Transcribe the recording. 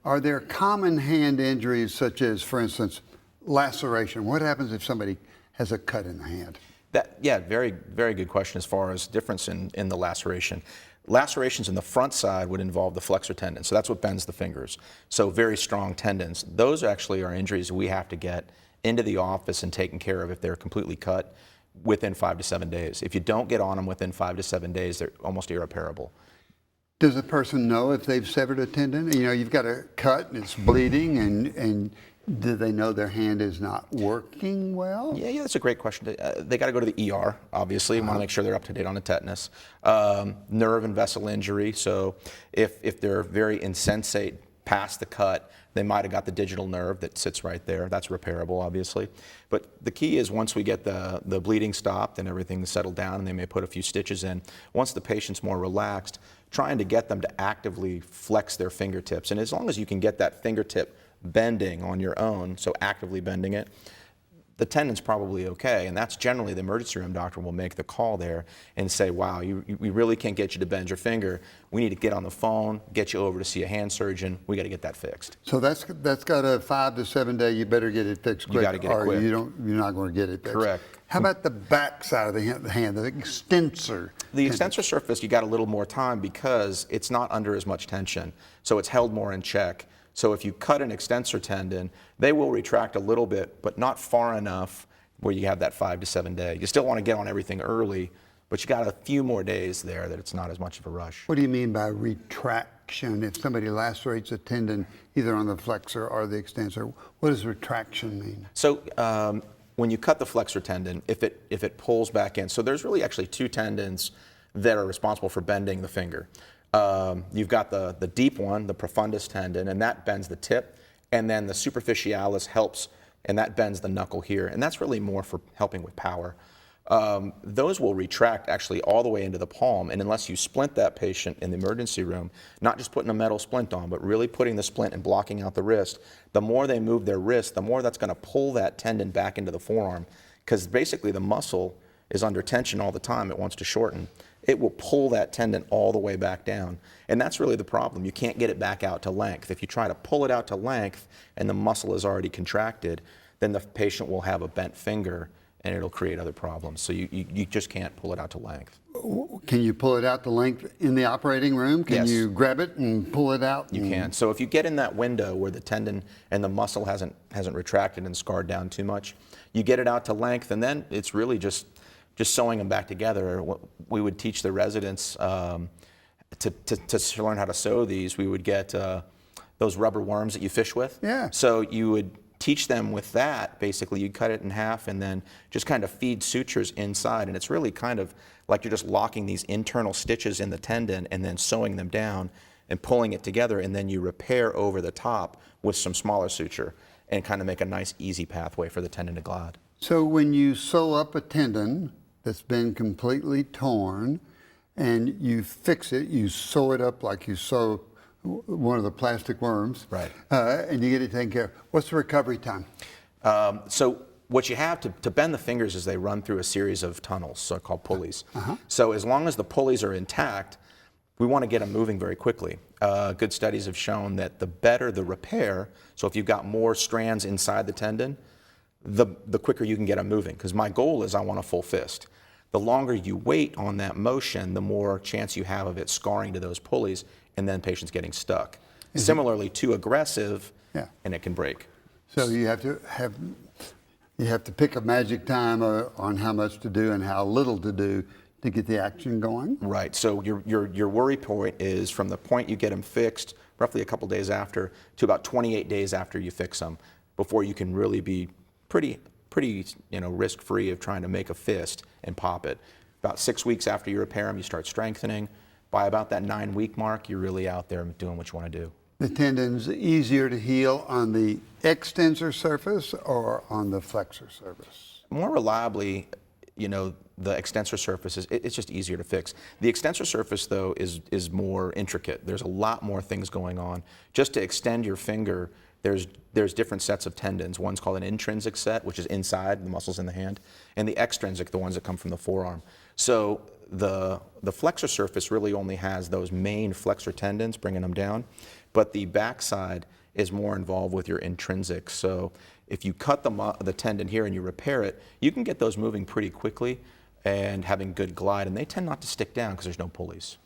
Are there common hand injuries such as, for instance, laceration? What happens if somebody has a cut in the hand? Yeah, very, very good question as far as difference in the laceration. Lacerations in the front side would involve the flexor tendon, so that's what bends the fingers. So very strong tendons. Those actually are injuries we have to get into the office and taken care of if they're completely cut within 5 to 7 days. If you don't get on them within 5 to 7 days, they're almost irreparable. Does a person know if they've severed a tendon? You know, you've got a cut and it's bleeding, and do they know their hand is not working well? Yeah, that's a great question. They got to go to the ER, obviously. Want to make sure they're up to date on the tetanus. Nerve and vessel injury. So if they're very insensate past the cut, they might have got the digital nerve that sits right there. That's repairable, obviously. But the key is once we get the bleeding stopped and everything settled down, and they may put a few stitches in, once the patient's more relaxed, trying to get them to actively flex their fingertips. And as long as you can get that fingertip bending on your own, so actively bending it, the tendon's probably okay. And that's generally the emergency room doctor will make the call there and say, wow, we really can't get you to bend your finger. We need to get on the phone, get you over to see a hand surgeon. We got to get that fixed. So that's got a 5 to 7 day. You better get it fixed quick. You got to get it quick. You're not going to get it fixed. Correct. How about the back side of the hand, the extensor? The extensor surface, you got a little more time because it's not under as much tension, so it's held more in check. So if you cut an extensor tendon, they will retract a little bit, but not far enough where you have that 5 to 7 day. You still want to get on everything early, but you got a few more days there that it's not as much of a rush. What do you mean by retraction? If somebody lacerates a tendon either on the flexor or the extensor, what does retraction mean? So when you cut the flexor tendon, if it pulls back in, so there's really actually two tendons that are responsible for bending the finger. You've got the deep one, the profundus tendon, and that bends the tip, and then the superficialis helps, and that bends the knuckle here, and that's really more for helping with power. Those will retract actually all the way into the palm, and unless you splint that patient in the emergency room, not just putting a metal splint on, but really putting the splint and blocking out the wrist, the more they move their wrist, the more that's going to pull that tendon back into the forearm, because basically the muscle is under tension all the time. It wants to shorten. It will pull that tendon all the way back down. And that's really the problem. You can't get it back out to length. If you try to pull it out to length and the muscle is already contracted, then the patient will have a bent finger and it'll create other problems. So you just can't pull it out to length. Can you pull it out to length in the operating room? Can Yes. you grab it and pull it out? You can. So if you get in that window where the tendon and the muscle hasn't retracted and scarred down too much, you get it out to length, and then it's really just sewing them back together. We would teach the residents to learn how to sew these. We would get those rubber worms that you fish with. Yeah. So you would teach them with that. Basically, you cut it in half and then just kind of feed sutures inside. And it's really kind of like you're just locking these internal stitches in the tendon and then sewing them down and pulling it together. And then you repair over the top with some smaller suture and kind of make a nice, easy pathway for the tendon to glide. So when you sew up a tendon that's been completely torn and you fix it, you sew it up like you sew one of the plastic worms, right? And you get it taken care of. What's the recovery time? So what you have to bend the fingers is they run through a series of tunnels, so-called pulleys. So as long as the pulleys are intact, we want to get them moving very quickly. Good studies have shown that the better the repair, so if you've got more strands inside the tendon, the quicker you can get them moving. Because my goal is I want a full fist. The longer you wait on that motion, the more chance you have of it scarring to those pulleys and then patients getting stuck. Similarly, too aggressive, and it can break. So you have to pick a magic time on how much to do and how little to do to get the action going? Right. So your worry point is from the point you get them fixed, roughly a couple days after, to about 28 days after you fix them, before you can really be pretty risk-free of trying to make a fist and pop it. About 6 weeks after you repair them, you start strengthening. By about that 9-week mark, you're really out there doing what you want to do. The tendon's easier to heal on the extensor surface or on the flexor surface? More reliably, the extensor surface it's just easier to fix. The extensor surface, though, is more intricate. There's a lot more things going on. Just to extend your finger, there's different sets of tendons. One's called an intrinsic set, which is inside the muscles in the hand, and the extrinsic, the ones that come from the forearm. So the flexor surface really only has those main flexor tendons, bringing them down. but the backside is more involved with your intrinsics. So if you cut the tendon here and you repair it, you can get those moving pretty quickly and having good glide, and they tend not to stick down because there's no pulleys.